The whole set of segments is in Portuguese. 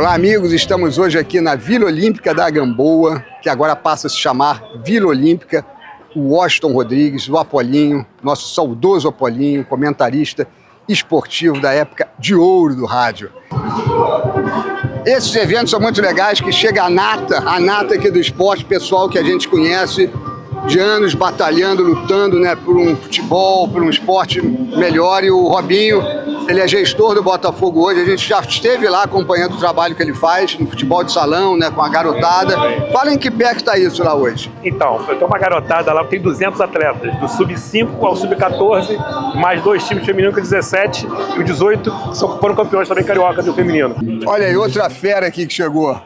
Olá, amigos, estamos hoje aqui na Vila Olímpica da Gamboa, que agora passa a se chamar Vila Olímpica. O Washington Rodrigues, o Apolinho, nosso saudoso Apolinho, comentarista esportivo da época de ouro do rádio. Esses eventos são muito legais, que chega a nata aqui do esporte, pessoal que a gente conhece de anos batalhando, lutando, né, por um futebol, por um esporte melhor. E o Robinho, ele é gestor do Botafogo hoje, a gente já esteve lá acompanhando o trabalho que ele faz no futebol de salão, né, com a garotada. Fala em que pé que está isso lá hoje. Então, eu tenho uma garotada lá, tem 200 atletas, do sub-5 ao sub-14, mais 2 times femininos, que 17 e o 18 foram campeões também carioca do feminino. Olha aí, outra fera aqui que chegou,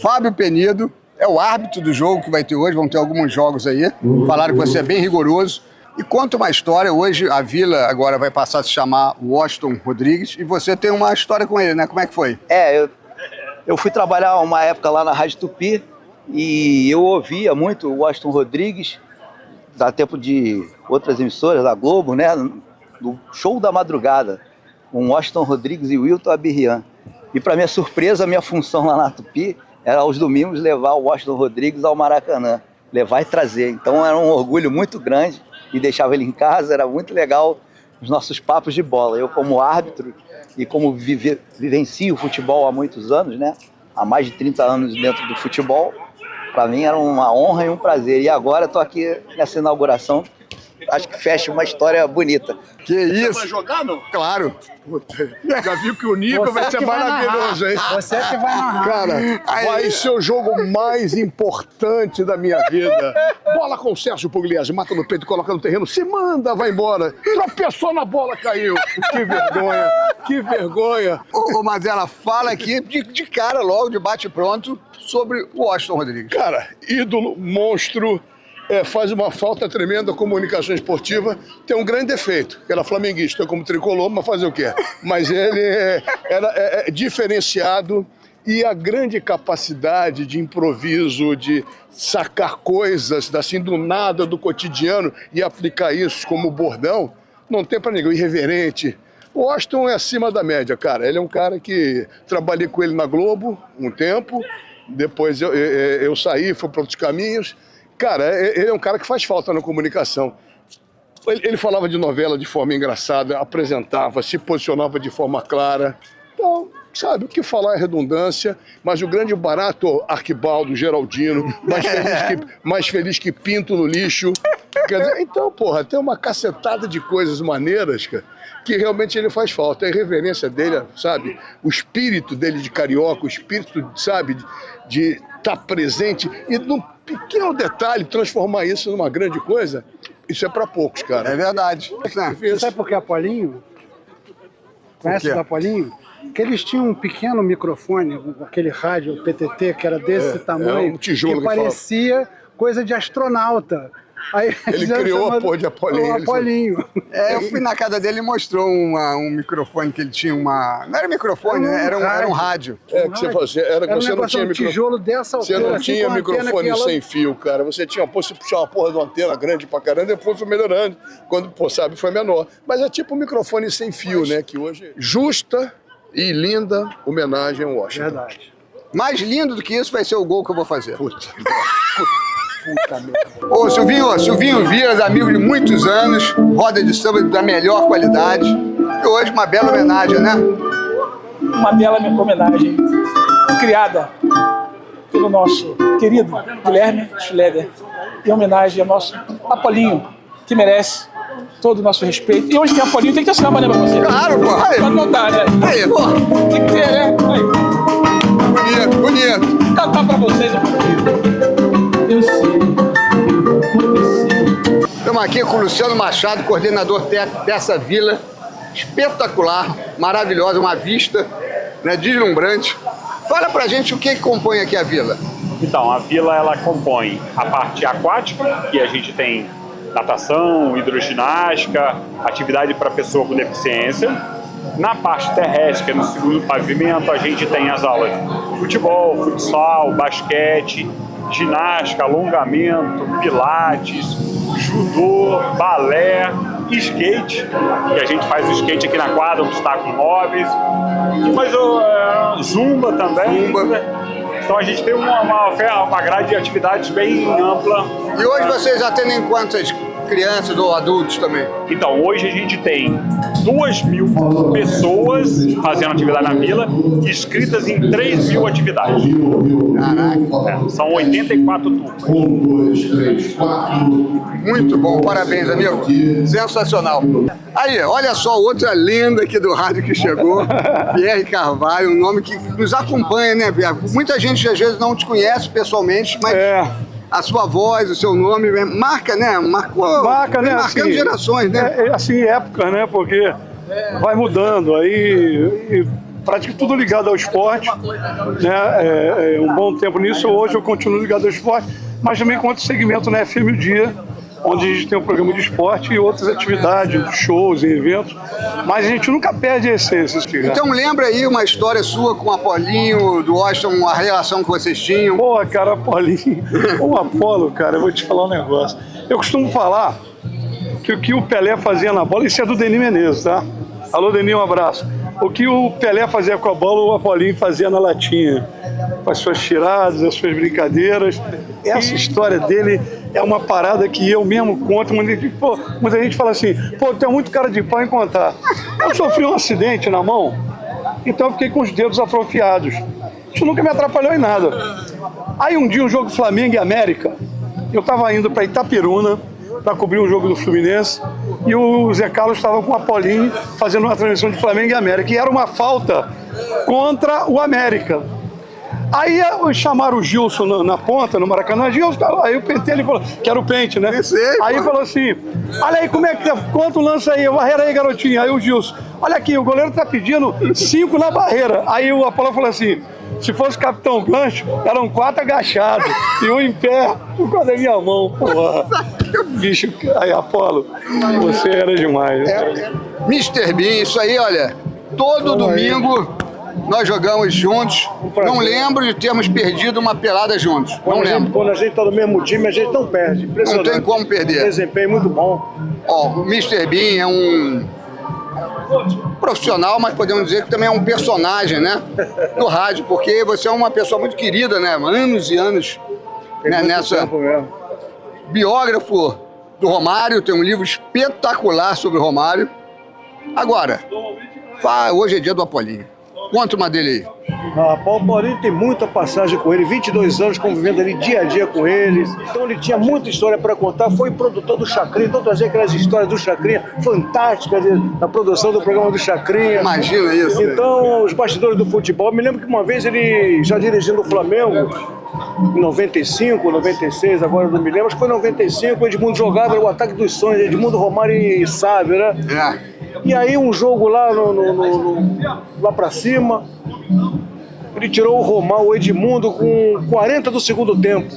Fábio Penido. É o árbitro do jogo que vai ter hoje, vão ter alguns jogos aí. Falaram que você é bem rigoroso. E conta uma história, hoje a Vila agora vai passar a se chamar Washington Rodrigues, e você tem uma história com ele, né? Como é que foi? Eu fui trabalhar uma época lá na Rádio Tupi e eu ouvia muito o Washington Rodrigues, da tempo de outras emissoras da Globo, né? Do Show da Madrugada, com Washington Rodrigues e Wilton Abirrian. E para minha surpresa, a minha função lá na Tupi era aos domingos levar o Washington Rodrigues ao Maracanã, levar e trazer. Então era um orgulho muito grande e deixava ele em casa, era muito legal os nossos papos de bola. Eu como árbitro e como vivencio o futebol há muitos anos, né? Há mais de 30 anos dentro do futebol, para mim era uma honra e um prazer. E agora estou aqui nessa inauguração, acho que fecha uma história bonita. Que isso? Você vai jogar, não? Claro. Puta, já viu que o nível vai ser maravilhoso, hein? Você que vai narrar. Cara, vai ser o jogo mais importante da minha vida. Bola com o Sérgio Pugliese, mata no peito, coloca no terreno, se manda, vai embora. Tropeçou na bola, caiu. Que vergonha, que vergonha. Ô Mazela, fala aqui de cara logo, de bate-pronto, sobre o Washington Rodrigues. Cara, ídolo, monstro. Faz uma falta tremenda a comunicação esportiva, tem um grande defeito, que era flamenguista como tricolor, mas fazer o quê? Mas ele era diferenciado, e a grande capacidade de improviso, de sacar coisas assim do nada, do cotidiano, e aplicar isso como bordão, não tem para ninguém, irreverente. O Washington é acima da média, cara. Ele é um cara que trabalhei com ele na Globo um tempo, depois eu saí, fui para outros caminhos. Cara, ele é um cara que faz falta na comunicação. Ele falava de novela de forma engraçada, apresentava, se posicionava de forma clara. Então, sabe, o que falar é redundância, mas o grande barato, Arquibaldo, Geraldino, mais feliz que pinto no lixo. Quer dizer, então, porra, tem uma cacetada de coisas maneiras, cara, que realmente ele faz falta. A irreverência dele, sabe, o espírito dele de carioca, o espírito, sabe, de estar presente e num pequeno detalhe transformar isso numa grande coisa, isso é para poucos, cara. É verdade. Sabe por que Apolinho? Conhece o Apolinho? Que eles tinham um pequeno microfone, aquele rádio PTT, que era desse tamanho, um tijolo que parecia coisa de astronauta. Aí, ele criou a porra de Apolinho. Apolinho. Eu fui na casa dele e mostrou um microfone que ele tinha uma... Não era microfone, né? Era um rádio. Que você fazia, você não tinha tijolo dessa altura. Você não tinha microfone sem fio, cara. Você tinha, você puxar uma porra de uma antena grande pra caramba, depois foi melhorando. Quando, sabe, foi menor. Mas é tipo um microfone sem fio, né? Que hoje... Justa e linda homenagem ao Washington. Verdade. Mais lindo do que isso vai ser o gol que eu vou fazer. Puta merda. Ô Silvinho Vias, amigo de muitos anos, roda de samba da melhor qualidade. E hoje uma bela homenagem, né? Uma bela homenagem criada pelo nosso querido Guilherme Schleger, em homenagem ao nosso Apolinho, que merece todo o nosso respeito. E hoje tem Apolinho, tem que ter samba, né, pra você? Claro, pô! Aí. Pode notar, né? Aí, pô! Tem que ter, né? Aí. Bonito! Vou cantar pra vocês um pouquinho. Eu sei. Estamos aqui com o Luciano Machado, coordenador técnico dessa vila espetacular, maravilhosa, uma vista, né, deslumbrante. Fala pra gente o que compõe aqui a vila. Então, a vila ela compõe a parte aquática, que a gente tem natação, hidroginástica, atividade para pessoa com deficiência. Na parte terrestre, que é no segundo pavimento, a gente tem as aulas de futebol, futsal, basquete, ginástica, alongamento, pilates, judô, balé skate, que a gente faz o skate aqui na quadra, obstáculos móveis, mas zumba também. Zumba. Então a gente tem uma grade de atividades bem ampla. E hoje vocês atendem quantas crianças ou adultos também? Então, hoje a gente tem 2.000 pessoas fazendo atividade na vila, inscritas em 3.000 atividades. Caraca. São 84 turmas. 1, 2, 3, 4. Muito bom, parabéns, amigo. Sensacional. Aí, olha só outra lenda aqui do rádio que chegou, Pierre Carvalho, um nome que nos acompanha, né, Pierre? Muita gente às vezes não te conhece pessoalmente, mas a sua voz, o seu nome marca, né? Marca, né? Marcando assim, gerações, né? Assim, época, né? Porque vai mudando aí, praticamente tudo ligado ao esporte, né? Um bom tempo nisso, hoje eu continuo ligado ao esporte, mas também com outro segmento na FM o Dia, onde a gente tem um programa de esporte e outras atividades, shows e eventos, mas a gente nunca perde a essência. Então lembra aí uma história sua com o Apolinho, do Washington, a relação que vocês tinham. Pô, cara, Apolinho, o Apolo, cara, eu vou te falar um negócio. Eu costumo falar que o que o Pelé fazia na bola, isso é do Denis Menezes, tá? Alô, Denis, um abraço. O que o Pelé fazia com a bola, o Apolinho fazia na latinha, com as suas tiradas, as suas brincadeiras. Essa história dele é uma parada que eu mesmo conto. Muita gente fala assim, pô, tu é muito cara de pau em contar. Eu sofri um acidente na mão, então eu fiquei com os dedos atrofiados. Isso nunca me atrapalhou em nada. Aí um dia, um jogo Flamengo e América, eu estava indo para Itaperuna para cobrir um jogo do Fluminense e o Zé Carlos estava com o Apolinho fazendo uma transmissão de Flamengo e América, e era uma falta contra o América. Aí chamaram o Gilson na ponta, no Maracanã, Gilson, aí o Pentelho falou, que era o Pente, né? Aí falou assim, olha aí como é que tá, quanto lança aí, barreira aí, garotinho. Aí o Gilson, olha aqui, o goleiro tá pedindo 5 na barreira. Aí o Apolo falou assim, se fosse Capitão Gancho, eram 4 agachados e um em pé, por causa da minha mão, porra. Bicho, aí Apolo, você era demais. Mr. Bean, isso aí, olha, todo domingo nós jogamos juntos. Não lembro de termos perdido uma pelada juntos. Não lembro. Quando a gente tá no mesmo time, a gente não perde. Não tem como perder. Desempenho muito bom. Ó, o Mr. Bean é um profissional, mas podemos dizer que também é um personagem, né? Do rádio, porque você é uma pessoa muito querida, né? Anos e anos, né? Nessa. Biógrafo do Romário, tem um livro espetacular sobre o Romário. Agora, hoje é dia do Apolinho. Conta uma dele aí. Paulo Paulinho tem muita passagem com ele, 22 anos convivendo ali dia a dia com ele. Então ele tinha muita história para contar, foi produtor do Chacrinha, então trazia aquelas histórias do Chacrinha fantásticas da produção do programa do Chacrinha. Imagina isso. Então, os bastidores do futebol, eu me lembro que uma vez ele, já dirigindo o Flamengo, em 95, 96, agora não me lembro, acho que foi em 95, o Edmundo jogava, era o ataque dos sonhos, Edmundo, Romário e Sávio, né? E aí um jogo lá, lá pra cima, ele tirou o Romário, o Edmundo, com 40 do segundo tempo.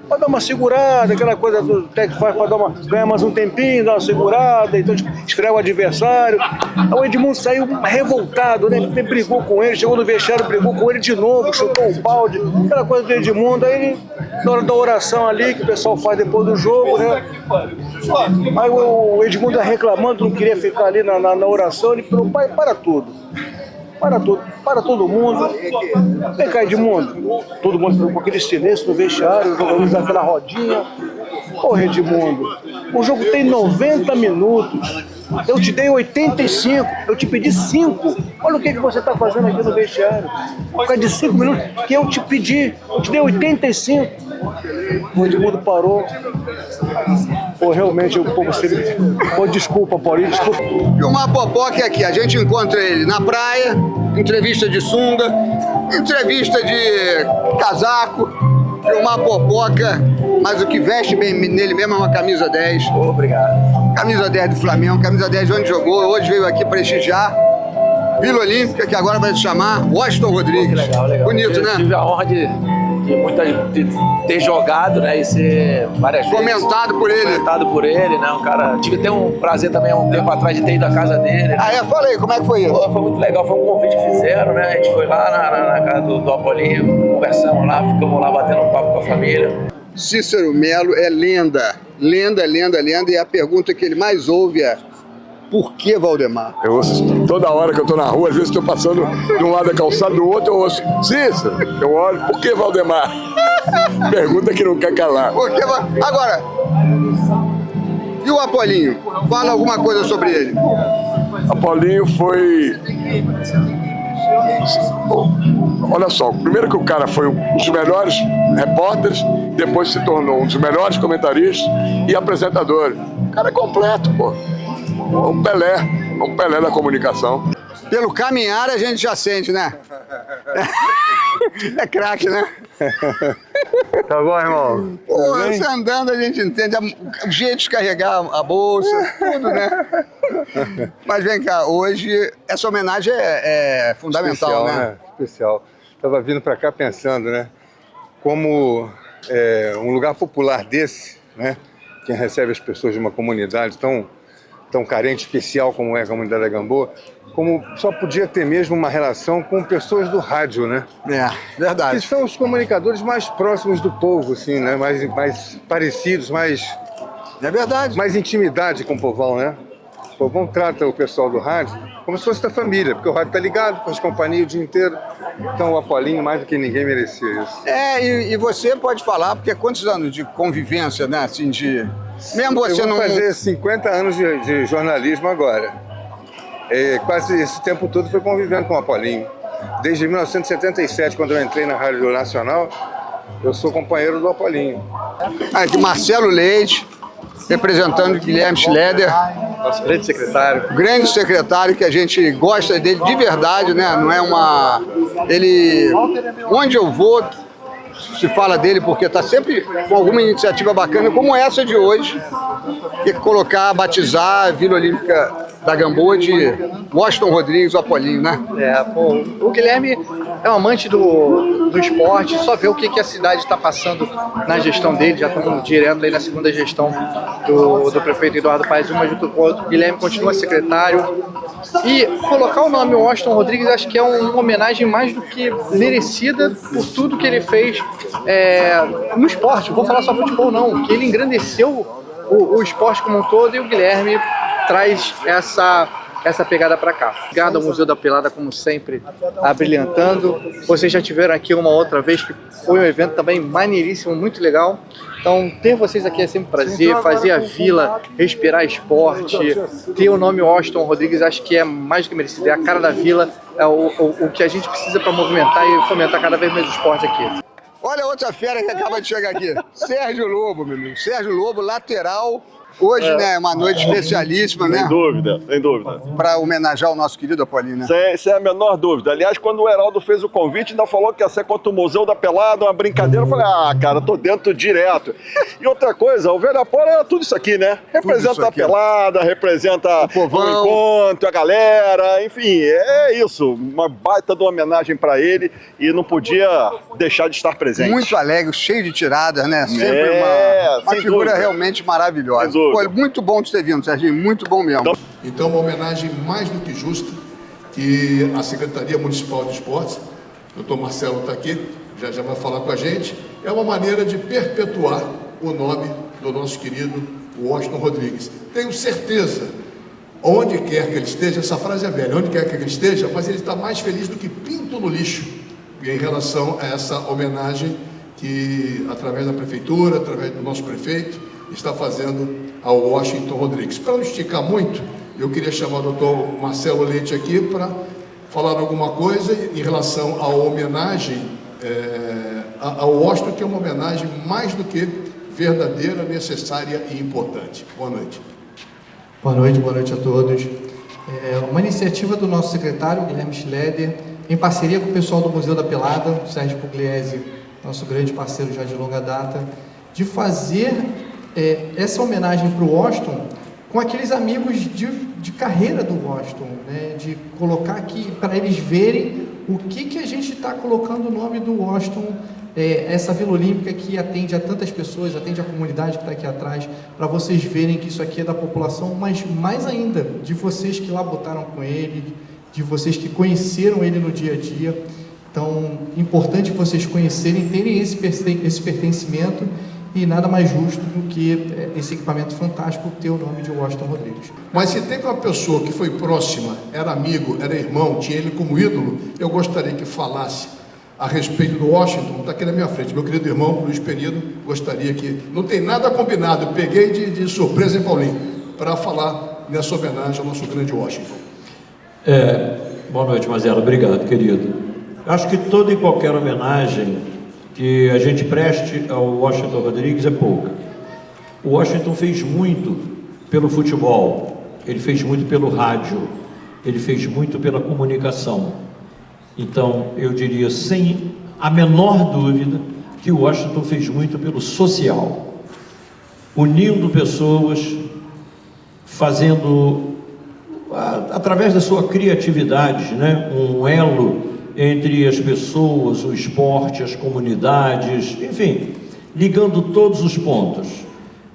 Pra dar uma segurada, aquela coisa do técnico faz pra ganhar mais um tempinho, dar uma segurada, então esfriar o adversário. Aí o Edmundo saiu revoltado, né? Ele brigou com ele, chegou no vestiário, brigou com ele de novo, chutou o balde, aquela coisa do Edmundo. Aí na hora da oração ali, que o pessoal faz depois do jogo, né? Aí o Edmundo reclamando, não queria ficar ali na oração, ele falou, pai, para tudo. Para todo mundo. Vem cá, Edmundo. Todo mundo ficou com aquele silêncio no vestiário, os jogadores daquela rodinha. Ô, Edmundo, o jogo tem 90 minutos. Eu te dei 85, eu te pedi 5. Olha o que você está fazendo aqui no vestiário. Por causa de 5 minutos que eu te pedi, eu te dei 85. O Edmundo parou. Pô, realmente, pô, desculpa, Paulinho, desculpa. E o Mapopoca é aqui, a gente encontra ele na praia, entrevista de sunga, entrevista de casaco, e o Mapopoca, mas o que veste bem nele mesmo é uma camisa 10. Obrigado. Camisa 10 do Flamengo, camisa 10 de onde jogou, hoje veio aqui prestigiar Vila Olímpica, que agora vai se chamar Washington Rodrigues. Legal. Bonito, né? Tive a honra de ter jogado, né, e ser várias vezes Comentado por ele. Comentado por ele, né, um cara. Tive até um prazer também há um tempo atrás de ter ido à casa dele. Né? Fala aí, como é que foi isso? Pô, foi muito legal, foi um convite que fizeram, né, a gente foi lá na casa do Apolinho, conversamos lá, ficamos lá batendo um papo com a família. Cícero Melo é lenda, e a pergunta que ele mais ouve é: Por que Valdemar? Eu ouço toda hora que eu tô na rua, às vezes estou passando de um lado da calçada, do outro eu ouço, Cícero, eu olho, por que Valdemar? Pergunta que não quer calar. Agora, e o Apolinho? Fala alguma coisa sobre ele. Apolinho foi... Olha só, primeiro que o cara foi um dos melhores repórteres, depois se tornou um dos melhores comentaristas e apresentador. O cara é completo, pô. Um Pelé da comunicação. Pelo caminhar a gente já sente, né? É craque, né? Tá bom, irmão? Pô, você andando a gente entende o jeito de carregar a bolsa, tudo, né? Mas vem cá, hoje essa homenagem é fundamental, especial, né? Especial. Estava vindo para cá pensando, né? Como um lugar popular desse, né? Quem recebe as pessoas de uma comunidade tão carente, especial como é a comunidade da Gamboa, como só podia ter mesmo uma relação com pessoas do rádio, né? É, verdade. Que são os comunicadores mais próximos do povo, assim, né? Mais parecidos, É verdade. mais intimidade com o povão, né? O povão trata o pessoal do rádio como se fosse da família, porque o rádio tá ligado com as companhias o dia inteiro. Então o Apolinho, mais do que ninguém, merecia isso. E você pode falar, porque quantos anos de convivência, né? Assim, mesmo você eu vou não... fazer 50 anos de jornalismo agora. Quase esse tempo todo foi convivendo com o Apolinho. Desde 1977, quando eu entrei na Rádio Nacional, eu sou companheiro do Apolinho. Aqui, Marcelo Leite, representando o Guilherme Schleder. Nosso grande secretário. Grande secretário, que a gente gosta dele de verdade, né? Não é uma... Ele... Onde eu vou, se fala dele, porque está sempre com alguma iniciativa bacana, como essa de hoje, que é batizar a Vila Olímpica da Gamboa de Washington Rodrigues, o Apolinho, né? O Guilherme é um amante do esporte, só vê o que a cidade está passando na gestão dele, já estamos direto aí na segunda gestão do prefeito Eduardo Paes, uma junto com o outro. O Guilherme continua secretário. E colocar o nome Washington Rodrigues acho que é uma homenagem mais do que merecida por tudo que ele fez no esporte. Não vou falar só futebol não, que ele engrandeceu o esporte como um todo, e o Guilherme traz essa pegada para cá. Obrigado ao Museu da Pelada, como sempre, abrilhantando. Vocês já tiveram aqui uma outra vez, que foi um evento também maneiríssimo, muito legal. Então, ter vocês aqui é sempre um prazer, fazer a vila respirar esporte, ter o nome Washington Rodrigues, acho que é mais do que merecido, é a cara da vila, é o que a gente precisa para movimentar e fomentar cada vez mais o esporte aqui. Olha outra fera que acaba de chegar aqui, Sérgio Lobo, meu amigo. Sérgio Lobo, lateral. Hoje, né, uma noite especialíssima, né? Sem dúvida, sem dúvida. Para homenagear o nosso querido Apolinho, né? Sem a menor dúvida. Aliás, quando o Heraldo fez o convite, ainda falou que ia ser contra o Museu da Pelada, uma brincadeira. Eu falei, cara, tô dentro direto. E outra coisa, o Velho Apolo é tudo isso aqui, né? Representa a pelada, representa o encontro, a galera, enfim, é isso. Uma baita de uma homenagem para ele e não podia deixar de estar presente. Muito alegre, cheio de tiradas, né? Sempre uma figura dúvida. Realmente maravilhosa. Pô, muito bom de ter vindo, Serginho, muito bom mesmo. Então, uma homenagem mais do que justa que a Secretaria Municipal de Esportes, o doutor Marcelo está aqui, já vai falar com a gente, é uma maneira de perpetuar o nome do nosso querido Washington Rodrigues. Tenho certeza, onde quer que ele esteja, essa frase é velha, onde quer que ele esteja, mas ele está mais feliz do que pinto no lixo em relação a essa homenagem que, através da Prefeitura, através do nosso prefeito, está fazendo ao Washington Rodrigues. Para não esticar muito, eu queria chamar o doutor Marcelo Leite aqui para falar alguma coisa em relação à homenagem ao Washington, que é uma homenagem mais do que verdadeira, necessária e importante. Boa noite. Boa noite a todos. Uma iniciativa do nosso secretário, Guilherme Schleder, em parceria com o pessoal do Museu da Pelada, o Sérgio Pugliese, nosso grande parceiro já de longa data, de fazer essa homenagem para o Washington com aqueles amigos de carreira do Washington, né? De colocar aqui para eles verem o que a gente está colocando o nome do Washington, essa Vila Olímpica que atende a tantas pessoas, atende a comunidade que está aqui atrás, para vocês verem que isso aqui é da população, mas mais ainda, de vocês que lá botaram com ele, de vocês que conheceram ele no dia a dia. Então, importante vocês conhecerem, terem esse pertencimento e nada mais justo do que esse equipamento fantástico ter o nome de Washington Rodrigues. Mas se teve uma pessoa que foi próxima, era amigo, era irmão, tinha ele como ídolo, eu gostaria que falasse a respeito do Washington, está aqui na minha frente. Meu querido irmão, Luiz Penido, gostaria que... Não tem nada combinado, peguei de surpresa em Paulinho, para falar nessa homenagem ao nosso grande Washington. Boa noite, Mazela. Obrigado, querido. Acho que toda e qualquer homenagem que a gente preste ao Washington Rodrigues é pouca. O Washington fez muito pelo futebol, ele fez muito pelo rádio, ele fez muito pela comunicação. Então, eu diria, sem a menor dúvida, que o Washington fez muito pelo social, unindo pessoas, fazendo, através da sua criatividade, né, um elo entre as pessoas, o esporte, as comunidades, enfim, ligando todos os pontos,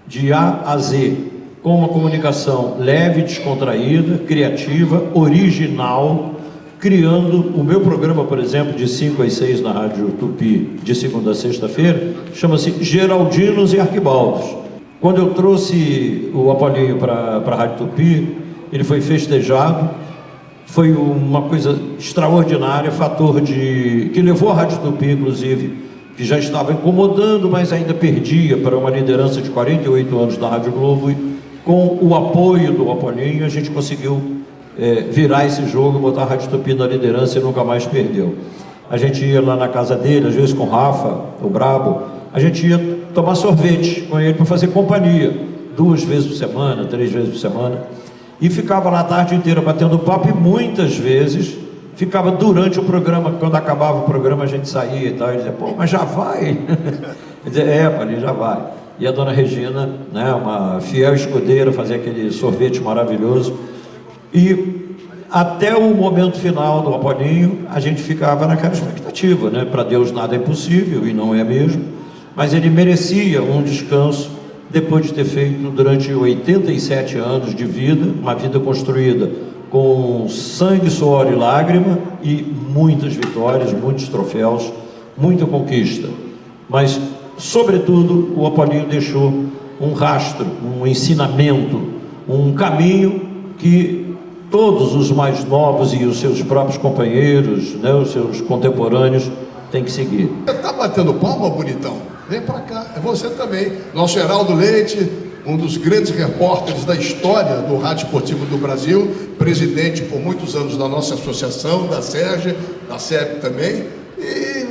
de A a Z, com uma comunicação leve, descontraída, criativa, original, criando o meu programa, por exemplo, de 5 às 6 na Rádio Tupi, de segunda a sexta-feira, chama-se Geraldinos e Arquibaldos. Quando eu trouxe o Apolinho para a Rádio Tupi, ele foi festejado, foi uma coisa extraordinária, fator que levou a Rádio Tupi, inclusive, que já estava incomodando, mas ainda perdia para uma liderança de 48 anos da Rádio Globo, e com o apoio do Apolinho, a gente conseguiu virar esse jogo, botar a Rádio Tupi na liderança e nunca mais perdeu. A gente ia lá na casa dele, às vezes com o Rafa, o Brabo, a gente ia tomar sorvete com ele para fazer companhia, 2 vezes por semana, 3 vezes por semana, e ficava lá a tarde inteira batendo papo, e muitas vezes ficava durante o programa. Quando acabava o programa a gente saía e tal, e dizia, pô, mas já vai? Ele dizia, Paulinho, já vai. E a dona Regina, né, uma fiel escudeira, fazia aquele sorvete maravilhoso. E até o momento final do Apolinho, a gente ficava naquela expectativa, né? Para Deus nada é impossível, e não é mesmo, mas ele merecia um descanso depois de ter feito durante 87 anos de vida, uma vida construída com sangue, suor e lágrima, e muitas vitórias, muitos troféus, muita conquista. Mas, sobretudo, o Apolinho deixou um rastro, um ensinamento, um caminho que todos os mais novos e os seus próprios companheiros, né, os seus contemporâneos, têm que seguir. Você está batendo palma, bonitão? Vem para cá, é você também. Nosso Heraldo Leite, um dos grandes repórteres da história do Rádio Esportivo do Brasil, presidente por muitos anos da nossa associação, da SERJ, da SEB também. E,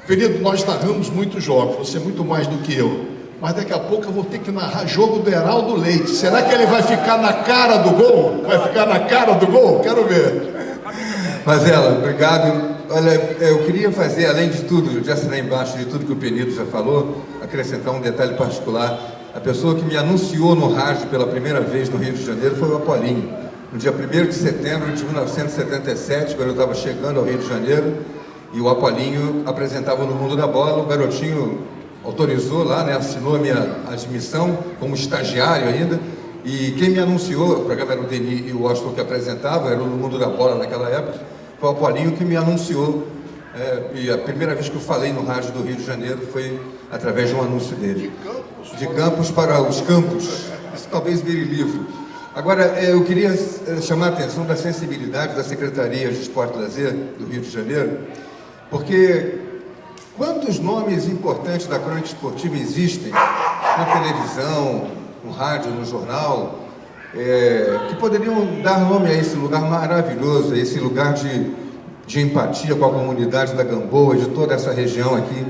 querido, nós narramos muitos jogos, você muito mais do que eu. Mas daqui a pouco eu vou ter que narrar jogo do Heraldo Leite. Será que ele vai ficar na cara do gol? Vai ficar na cara do gol? Quero ver. Mazela, obrigado. Olha, eu queria fazer, além de tudo, de assinar embaixo de tudo que o Penido já falou, acrescentar um detalhe particular. A pessoa que me anunciou no rádio pela primeira vez no Rio de Janeiro foi o Apolinho. No dia 1º de setembro de 1977, quando eu estava chegando ao Rio de Janeiro, e o Apolinho apresentava No Mundo da Bola, o garotinho autorizou lá, né, assinou a minha admissão como estagiário ainda, e quem me anunciou, o programa era o Denis e o Washington que apresentava, era o No Mundo da Bola naquela época, foi o Apolinho que me anunciou, e a primeira vez que eu falei no rádio do Rio de Janeiro foi através de um anúncio dele. De Campos para os Campos, isso talvez vire livro. Agora, eu queria chamar a atenção da sensibilidade da Secretaria de Esporte e Lazer do Rio de Janeiro, porque quantos nomes importantes da crônica esportiva existem na televisão, no rádio, no jornal, que poderiam dar nome a esse lugar maravilhoso, a esse lugar de empatia com a comunidade da Gamboa e de toda essa região aqui.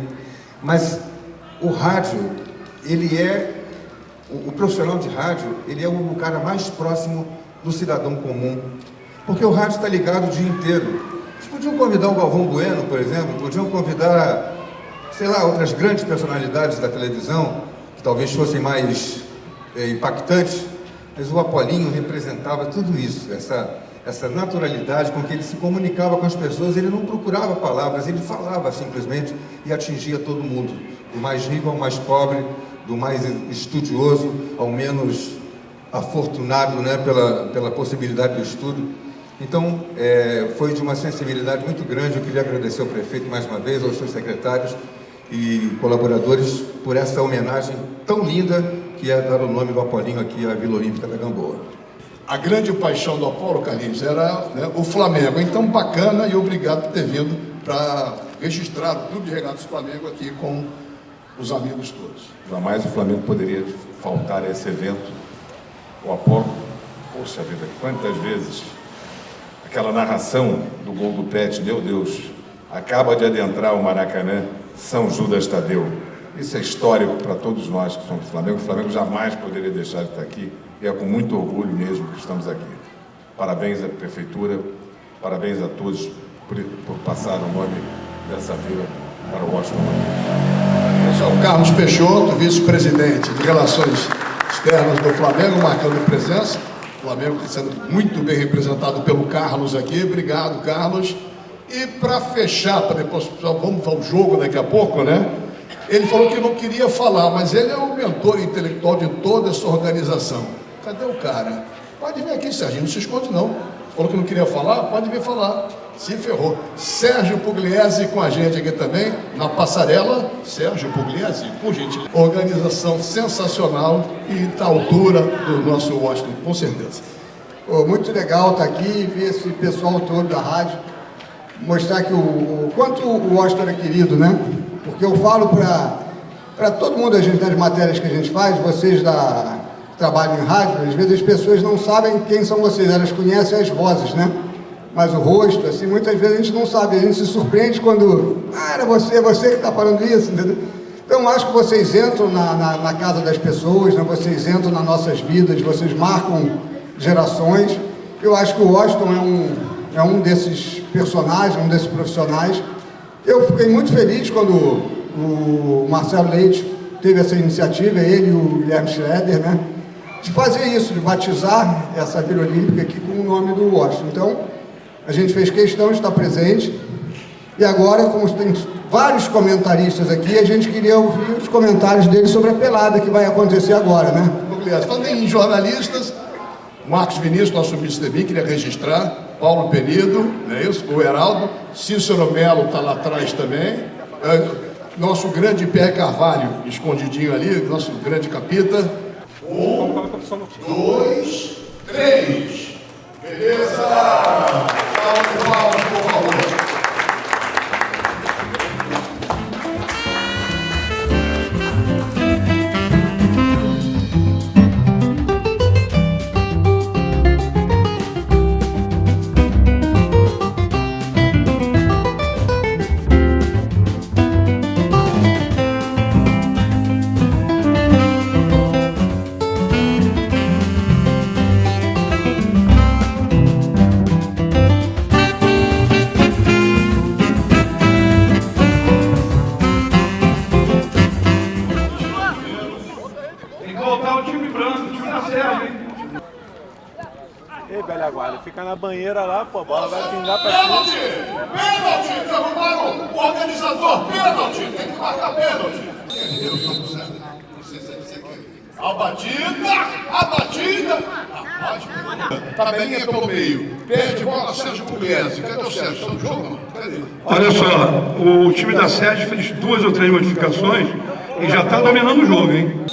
Mas o rádio, ele é, o profissional de rádio, ele é o cara mais próximo do cidadão comum, porque o rádio está ligado o dia inteiro. Eles podiam convidar o Galvão Bueno, por exemplo, podiam convidar, sei lá, outras grandes personalidades da televisão, que talvez fossem mais impactantes, mas o Apolinho representava tudo isso, essa naturalidade com que ele se comunicava com as pessoas. Ele não procurava palavras, ele falava simplesmente e atingia todo mundo, do mais rico ao mais pobre, do mais estudioso ao menos afortunado, né, pela possibilidade do estudo. Então, foi de uma sensibilidade muito grande. Eu queria agradecer ao prefeito mais uma vez, aos seus secretários, e colaboradores por essa homenagem tão linda que é dar o nome do Apolinho aqui à Vila Olímpica da Gamboa. A grande paixão do Apolo, Carlinhos, era, né, o Flamengo. Então, bacana e obrigado por ter vindo para registrar o Clube de Regatas Flamengo aqui com os amigos todos. Jamais o Flamengo poderia faltar a esse evento. O Apolo, poxa vida, quantas vezes aquela narração do gol do Pet, meu Deus, acaba de adentrar o Maracanã, São Judas Tadeu. Isso é histórico para todos nós que somos do Flamengo. O Flamengo jamais poderia deixar de estar aqui e é com muito orgulho mesmo que estamos aqui. Parabéns à Prefeitura, parabéns a todos por passar o nome dessa vila para o Washington. O Carlos Peixoto, vice-presidente de Relações Externas do Flamengo, marcando presença. O Flamengo sendo muito bem representado pelo Carlos aqui. Obrigado, Carlos. E para fechar, para depois vamos ao jogo daqui a pouco, né? Ele falou que não queria falar, mas ele é o mentor intelectual de toda essa organização. Cadê o cara? Pode vir aqui, Serginho, não se esconde não. Falou que não queria falar, pode vir falar. Se ferrou. Sérgio Pugliese com a gente aqui também, na passarela. Sérgio Pugliese, por gentileza. Organização sensacional e da altura do nosso Washington, com certeza. Muito legal estar aqui, ver esse pessoal todo da rádio, mostrar que o quanto o Washington é querido, né? Porque eu falo para todo mundo, a gente, das matérias que a gente faz, vocês que trabalham em rádio, às vezes as pessoas não sabem quem são vocês, elas conhecem as vozes, né? Mas o rosto, assim, muitas vezes a gente não sabe, a gente se surpreende quando, era você que está falando isso, entendeu? Então, acho que vocês entram na casa das pessoas, né? Vocês entram nas nossas vidas, vocês marcam gerações. Eu acho que o Washington é um desses personagens, um desses profissionais. Eu fiquei muito feliz quando o Marcelo Leite teve essa iniciativa, ele e o Guilherme Schroeder, né? De fazer isso, de batizar essa Vila Olímpica aqui com o nome do Washington. Então, a gente fez questão de estar presente. E agora, como tem vários comentaristas aqui, a gente queria ouvir os comentários deles sobre a pelada que vai acontecer agora, né? Falando em jornalistas, Marcos Vinícius, nosso vice-presidente, queria registrar. Paulo Penido, não é isso? O Heraldo. Cícero Melo está lá atrás também. Nosso grande Pierre Carvalho, escondidinho ali, nosso grande capita. 1, 2, 3. Beleza? Salve de palmas, por favor. Fica na banheira lá, pô, a bola vai pingar pra pênalti! Pênalti! Derrubaram o organizador! Pênalti! Tem que marcar pênalti! A batida! Tabelinha pelo meio. Perde bola, Sérgio Pugliese. Cadê o Sérgio? Está no jogo? Cadê? Olha só, o time da Sérgio fez 2 ou 3 modificações e já está dominando o jogo, hein?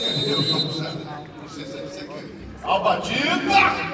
A batida!